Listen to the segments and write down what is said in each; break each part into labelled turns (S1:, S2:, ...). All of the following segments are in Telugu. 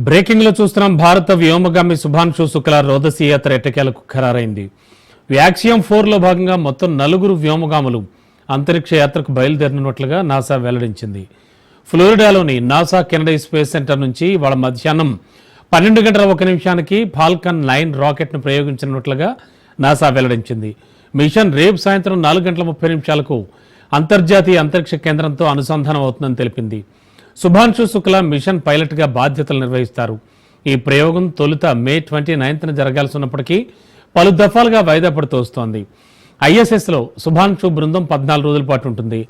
S1: బ్రేకింగ్ లో చూస్తున్నాం. భారత వ్యోమగామి శుభాంశు శుక్లా రోదసీ యాత్ర ఎట్టకేలకు ఖరారైంది. వ్యాక్సియం 4 లో భాగంగా మొత్తం 4 వ్యోమగాములు అంతరిక్ష యాత్రకు బయలుదేరినట్లుగా నాసా వెల్లడించింది. ఫ్లోరిడాలోని నాసా కెనడీ స్పేస్ సెంటర్ నుంచి వాళ్ళ మధ్యాహ్నం 12:01 ఫాల్కన్ 9 రాకెట్ను ప్రయోగించినట్లుగా నాసా వెల్లడించింది. మిషన్ రేపు సాయంత్రం 4:30 అంతర్జాతీయ అంతరిక్ష కేంద్రంతో అనుసంధానం అవుతుందని తెలిపింది. శుభాంశు శుక్లా మిషన్ పైలట్గా బాధ్యతలు నిర్వహిస్తారు. ఈ ప్రయోగం తొలుత మే 29న జరగాల్సి ఉన్నప్పటికీ పలు దఫాలుగా వాయిదా పడుతూ వస్తోంది. ఐఎస్ఎస్లో శుభాంశు బృందం 14 రోజుల పాటు ఉంటుంది.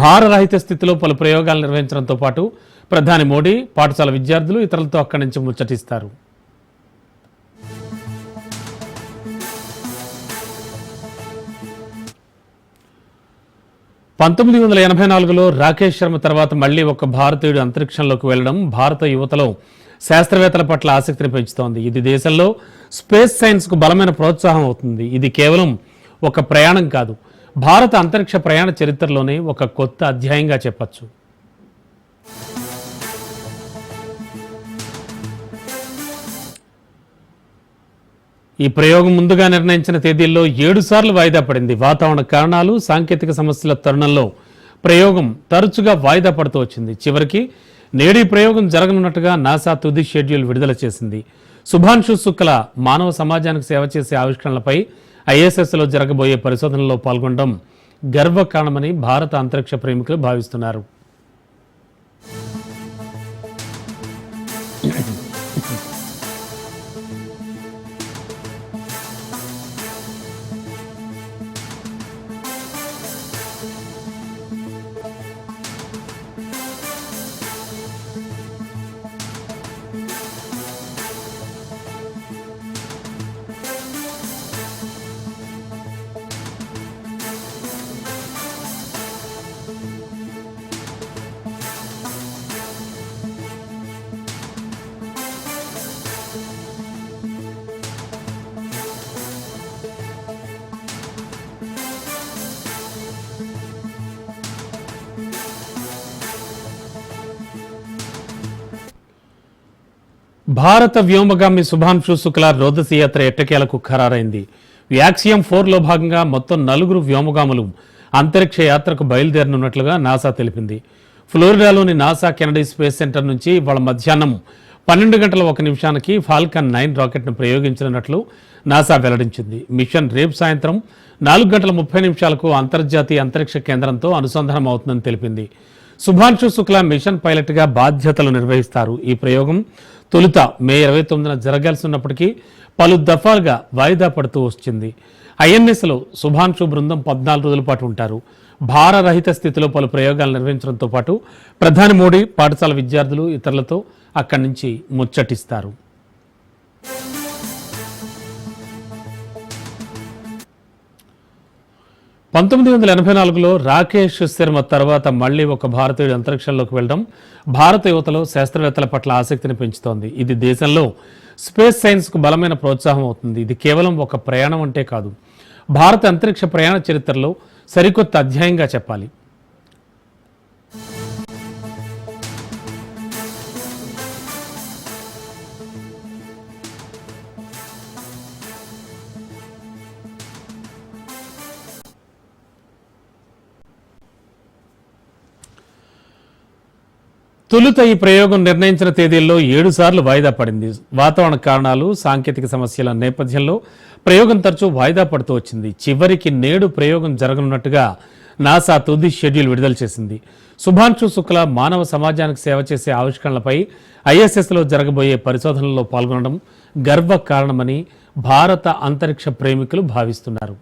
S1: భారరహిత స్థితిలో పలు ప్రయోగాలు నిర్వహించడంతో పాటు ప్రధాని మోడీ, పాఠశాల విద్యార్థులు, ఇతరులతో అక్కడి నుంచి ముచ్చటిస్తారు. (1984) రాకేష్ శర్మ తర్వాత మళ్లీ ఒక భారతీయుడు అంతరిక్షంలోకి వెళ్లడం భారత యువతలో శాస్త్రవేత్తల పట్ల ఆసక్తిని పెంచుతోంది. ఇది దేశంలో స్పేస్ సైన్స్కు బలమైన ప్రోత్సాహం అవుతుంది. ఇది కేవలం ఒక ప్రయాణం కాదు, భారత అంతరిక్ష ప్రయాణ చరిత్రలోనే ఒక కొత్త అధ్యాయంగా చెప్పచ్చు. ఈ ప్రయోగం ముందుగా నిర్ణయించిన తేదీల్లో 7 సార్లు వాయిదా పడింది. వాతావరణ కారణాలు, సాంకేతిక సమస్యల తరుణంలో ప్రయోగం తరచుగా వాయిదా పడుతూ వచ్చింది. చివరికి నేడు ఈ ప్రయోగం జరగనున్నట్టుగా నాసా తుది షెడ్యూల్ విడుదల చేసింది. శుభాంశు శుక్లా మానవ సమాజానికి సేవ చేసే ఆవిష్కరణలపై ఐఎస్ఎస్లో జరగబోయే పరిశోధనలో పాల్గొనడం గర్వకారణమని భారత అంతరిక్ష ప్రేమికులు భావిస్తున్నారు. భారత వ్యోమగామి శుభాంశు శుక్లా రోదసీ యాత్ర ఎట్టకేలకు ఖరారైంది. వ్యాక్సియం 4 లో భాగంగా మొత్తం 4 వ్యోమగాములు అంతరిక్ష యాత్రకు బయలుదేరనున్నట్లుగా నాసా తెలిపింది. ఫ్లోరిడాలోని నాసా కెనడీ స్పేస్ సెంటర్ నుంచి వాళ్ళ మధ్యాహ్నం 12:01 ఫాల్కన్ 9 రాకెట్ను ప్రయోగించనున్నట్లు నాసా వెల్లడించింది. మిషన్ రేపు సాయంత్రం 4:30 అంతర్జాతీయ అంతరిక్ష కేంద్రంతో అనుసంధానం అవుతుందని తెలిపింది. శుభాంశు శుక్లా మిషన్ పైలట్గా బాధ్యతలు నిర్వహిస్తారు. ఈ ప్రయోగం తొలుత మే 29న జరగాల్సి ఉన్నప్పటికీ పలు దఫాలుగా వాయిదా పడుతూ వచ్చింది. ఐఎన్ఎస్లో శుభాంశు బృందం 14 రోజుల పాటు ఉంటారు. భారరహిత స్థితిలో పలు ప్రయోగాలు నిర్వహించడంతో పాటు ప్రధాని మోడీ, పాఠశాల విద్యార్థులు, ఇతరులతో అక్కడి నుంచి ముచ్చటిస్తారు. (1984) రాకేష్ శర్మ తర్వాత మళ్లీ ఒక భారతీయుడు అంతరిక్షంలోకి వెళ్లడం భారత యువతలో శాస్త్రవేత్తల పట్ల ఆసక్తిని పెంచుతోంది. ఇది దేశంలో స్పేస్ సైన్స్కు బలమైన ప్రోత్సాహం అవుతుంది. ఇది కేవలం ఒక ప్రయాణం అంటే కాదు, భారత అంతరిక్ష ప్రయాణ చరిత్రలో సరికొత్త అధ్యాయంగా చెప్పాలి. తొలుత ఈ ప్రయోగం నిర్ణయించిన తేదీల్లో 7 సార్లు వాయిదా పడింది. వాతావరణ కారణాలు, సాంకేతిక సమస్యల నేపథ్యంలో ప్రయోగం తరచూ వాయిదా పడుతూ వచ్చింది. చివరికి నేడు ప్రయోగం జరగనున్నట్టుగా నాసా తుది షెడ్యూల్ విడుదల చేసింది. శుభాంశు శుక్లా మానవ సమాజానికి సేవ చేసే ఆవిష్కరణలపై ఐఎస్ఎస్లో జరగబోయే పరిశోధనలో పాల్గొనడం గర్వకారణమని భారత అంతరిక్ష ప్రేమికులు భావిస్తున్నారు.